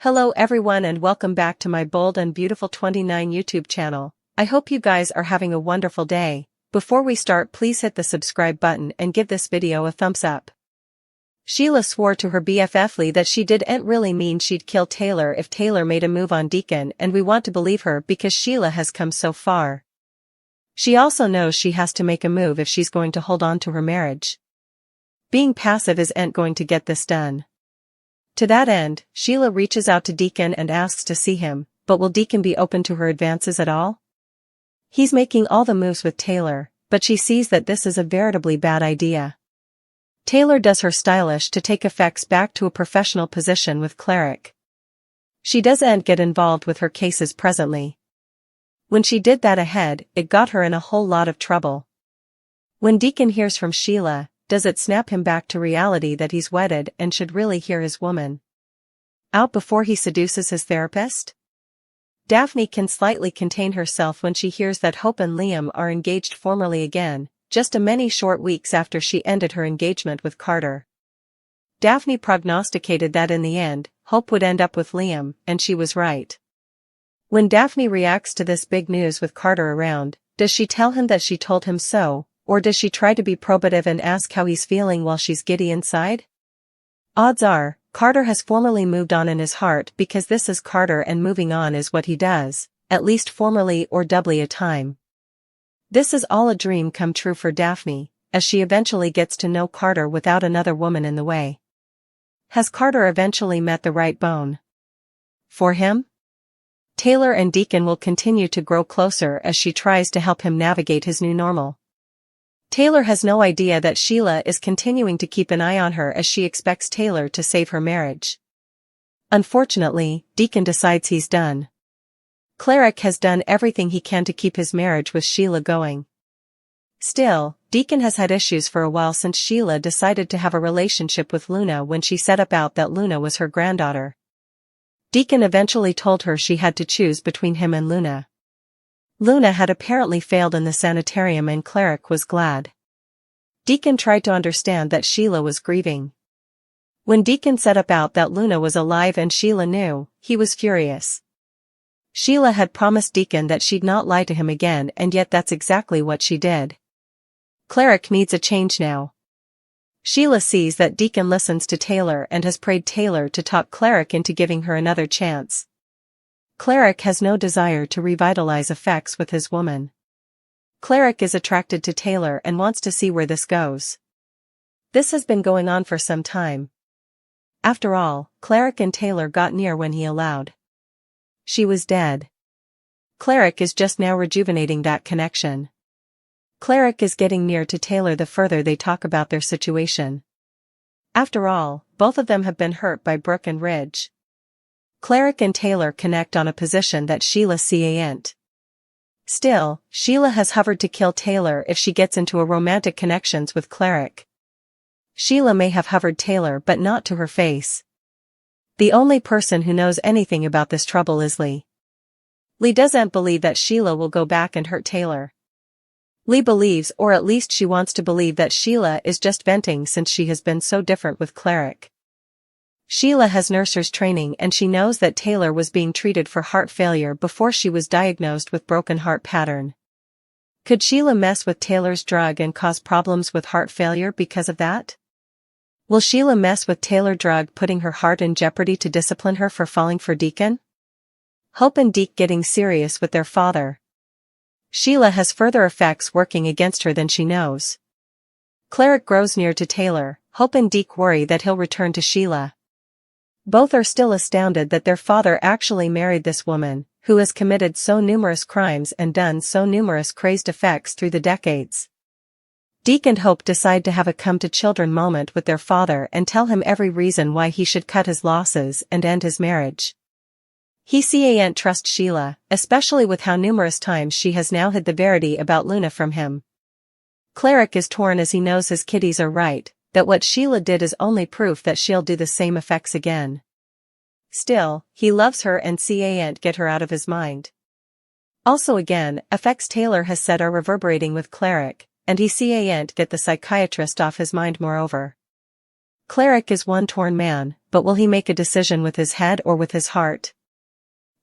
Hello everyone and welcome back to my Bold and Beautiful 29 YouTube channel. I hope you guys are having a wonderful day. Before we start, please hit the subscribe button and give this video a thumbs up. Sheila swore to her BFF Lee that she didn't really mean she'd kill Taylor if Taylor made a move on Deacon, and we want to believe her because Sheila has come so far. She also knows she has to make a move if she's going to hold on to her marriage. Being passive isn't going to get this done. To that end, Sheila reaches out to Deacon and asks to see him, but will Deacon be open to her advances at all? He's making all the moves with Taylor, but she sees that this is a veritably bad idea. Taylor does her stylish to take effects back to a professional position with Cleric. She doesn't get involved with her cases presently. When she did that ahead, it got her in a whole lot of trouble. When Deacon hears from Sheila, does it snap him back to reality that he's wedded and should really hear his woman out before he seduces his therapist? Daphne can slightly contain herself when she hears that Hope and Liam are engaged formally again, just a many short weeks after she ended her engagement with Carter. Daphne prognosticated that in the end, Hope would end up with Liam, and she was right. When Daphne reacts to this big news with Carter around, does she tell him that she told him so? Or does she try to be probative and ask how he's feeling while she's giddy inside? Odds are, Carter has formally moved on in his heart because this is Carter and moving on is what he does, at least formally or doubly a time. This is all a dream come true for Daphne, as she eventually gets to know Carter without another woman in the way. Has Carter eventually met the right bone for him? Taylor and Deacon will continue to grow closer as she tries to help him navigate his new normal. Taylor has no idea that Sheila is continuing to keep an eye on her as she expects Taylor to save her marriage. Unfortunately, Deacon decides he's done. Cleric has done everything he can to keep his marriage with Sheila going. Still, Deacon has had issues for a while since Sheila decided to have a relationship with Luna when she set about that Luna was her granddaughter. Deacon eventually told her she had to choose between him and Luna. Luna had apparently failed in the sanitarium and Cleric was glad. Deacon tried to understand that Sheila was grieving. When Deacon set about that Luna was alive and Sheila knew, he was furious. Sheila had promised Deacon that she'd not lie to him again, and yet that's exactly what she did. Cleric needs a change now. Sheila sees that Deacon listens to Taylor and has prayed Taylor to talk Cleric into giving her another chance. Cleric has no desire to revitalize effects with his woman. Cleric is attracted to Taylor and wants to see where this goes. This has been going on for some time. After all, Cleric and Taylor got near when he allowed. She was dead. Cleric is just now rejuvenating that connection. Cleric is getting near to Taylor the further they talk about their situation. After all, both of them have been hurt by Brooke and Ridge. Cleric and Taylor connect on a position that Sheila can't. Still, Sheila has hovered to kill Taylor if she gets into a romantic connections with Cleric. Sheila may have hovered Taylor but not to her face. The only person who knows anything about this trouble is Lee. Lee doesn't believe that Sheila will go back and hurt Taylor. Lee believes, or at least she wants to believe, that Sheila is just venting since she has been so different with Cleric. Sheila has nurse's training and she knows that Taylor was being treated for heart failure before she was diagnosed with broken heart pattern. Could Sheila mess with Taylor's drug and cause problems with heart failure because of that? Will Sheila mess with Taylor's drug, putting her heart in jeopardy to discipline her for falling for Deacon? Hope and Deke getting serious with their father. Sheila has further effects working against her than she knows. Cleric grows near to Taylor. Hope and Deke worry that he'll return to Sheila. Both are still astounded that their father actually married this woman, who has committed so numerous crimes and done so numerous crazed effects through the decades. Deke and Hope decide to have a come-to-children moment with their father and tell him every reason why he should cut his losses and end his marriage. He can't trust Sheila, especially with how numerous times she has now hid the verity about Luna from him. Cleric is torn as he knows his kiddies are right, that what Sheila did is only proof that she'll do the same effects again. Still, he loves her and can't get her out of his mind. Also again, effects Taylor has said are reverberating with Cleric, and he can't get the psychiatrist off his mind moreover. Cleric is one torn man, but will he make a decision with his head or with his heart?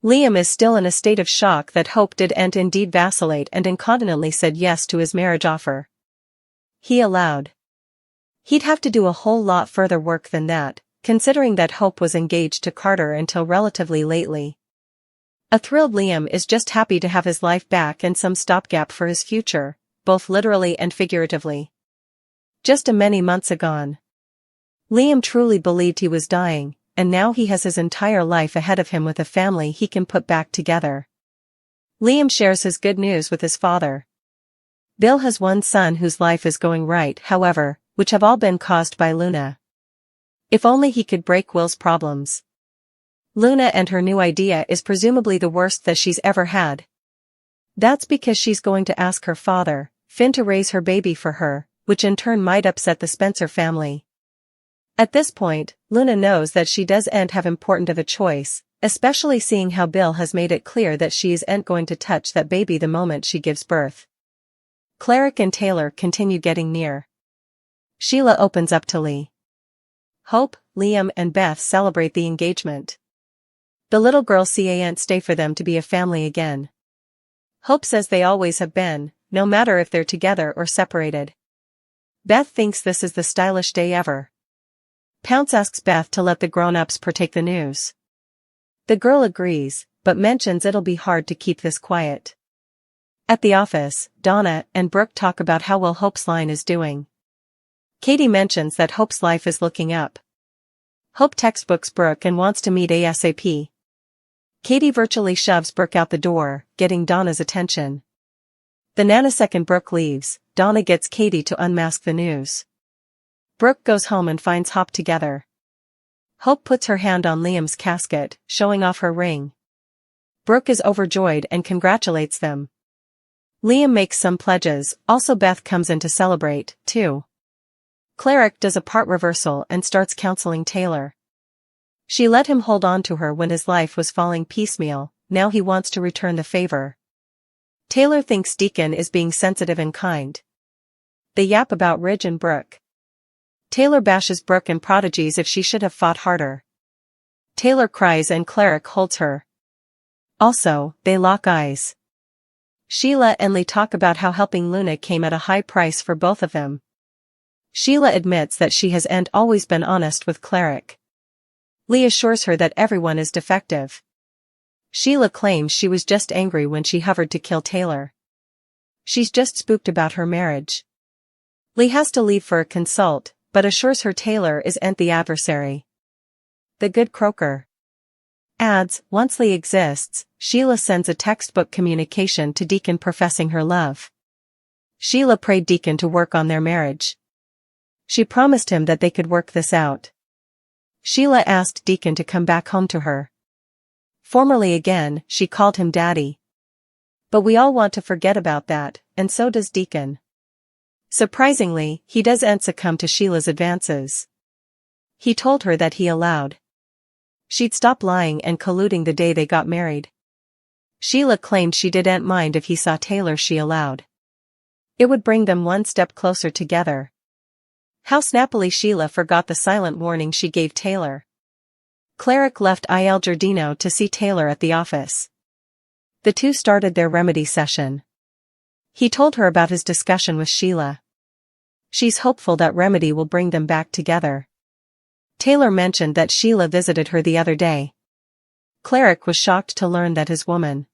Liam is still in a state of shock that Hope didn't indeed vacillate and incontinently said yes to his marriage offer. He allowed. He'd have to do a whole lot further work than that, considering that Hope was engaged to Carter until relatively lately. A thrilled Liam is just happy to have his life back and some stopgap for his future, both literally and figuratively. Just a many months agone, Liam truly believed he was dying, and now he has his entire life ahead of him with a family he can put back together. Liam shares his good news with his father. Bill has one son whose life is going right, however, which have all been caused by Luna. If only he could break Will's problems. Luna and her new idea is presumably the worst that she's ever had. That's because she's going to ask her father, Finn, to raise her baby for her, which in turn might upset the Spencer family. At this point, Luna knows that she doesn't have important of a choice, especially seeing how Bill has made it clear that she isn't going to touch that baby the moment she gives birth. Cleric and Taylor continue getting near. Sheila opens up to Lee. Hope, Liam and Beth celebrate the engagement. The little girl can't stay for them to be a family again. Hope says they always have been, no matter if they're together or separated. Beth thinks this is the stylish day ever. Pounce asks Beth to let the grown-ups partake the news. The girl agrees, but mentions it'll be hard to keep this quiet. At the office, Donna and Brooke talk about how well Hope's line is doing. Katie mentions that Hope's life is looking up. Hope textbooks Brooke and wants to meet ASAP. Katie virtually shoves Brooke out the door, getting Donna's attention. The nanosecond Brooke leaves, Donna gets Katie to unmask the news. Brooke goes home and finds Hope together. Hope puts her hand on Liam's casket, showing off her ring. Brooke is overjoyed and congratulates them. Liam makes some pledges, also Beth comes in to celebrate, too. Cleric does a part reversal and starts counseling Taylor. She let him hold on to her when his life was falling piecemeal, now he wants to return the favor. Taylor thinks Deacon is being sensitive and kind. They yap about Ridge and Brooke. Taylor bashes Brooke and prodigies if she should have fought harder. Taylor cries and Cleric holds her. Also, they lock eyes. Sheila and Lee talk about how helping Luna came at a high price for both of them. Sheila admits that she hasn't always been honest with Cleric. Lee assures her that everyone is defective. Sheila claims she was just angry when she hovered to kill Taylor. She's just spooked about her marriage. Lee has to leave for a consult, but assures her Taylor isn't the adversary. The good croaker. Adds, once Lee exists, Sheila sends a textbook communication to Deacon professing her love. Sheila prayed Deacon to work on their marriage. She promised him that they could work this out. Sheila asked Deacon to come back home to her. Formally again, she called him Daddy. But we all want to forget about that, and so does Deacon. Surprisingly, he doesn't succumb to Sheila's advances. He told her that he allowed. She'd stop lying and colluding the day they got married. Sheila claimed she didn't mind if he saw Taylor. She allowed. It would bring them one step closer together. How snappily Sheila forgot the silent warning she gave Taylor. Cleric left Il Giardino to see Taylor at the office. The two started their remedy session. He told her about his discussion with Sheila. She's hopeful that remedy will bring them back together. Taylor mentioned that Sheila visited her the other day. Cleric was shocked to learn that his woman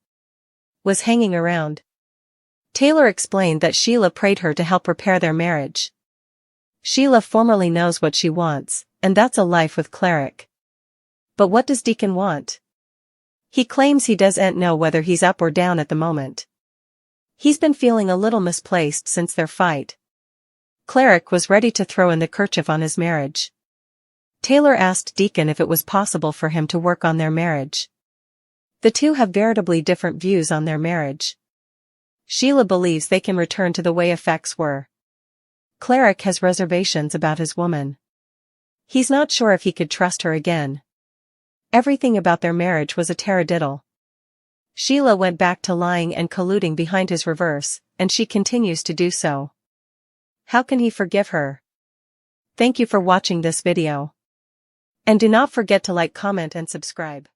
was hanging around. Taylor explained that Sheila prayed her to help repair their marriage. Sheila formally knows what she wants, and that's a life with Cleric. But what does Deacon want? He claims he doesn't know whether he's up or down at the moment. He's been feeling a little misplaced since their fight. Cleric was ready to throw in the kerchief on his marriage. Taylor asked Deacon if it was possible for him to work on their marriage. The two have veritably different views on their marriage. Sheila believes they can return to the way effects were. Cleric has reservations about his woman. He's not sure if he could trust her again. Everything about their marriage was a taradiddle. Sheila went back to lying and colluding behind his reverse, and she continues to do so. How can he forgive her? Thank you for watching this video. And do not forget to like, comment and subscribe.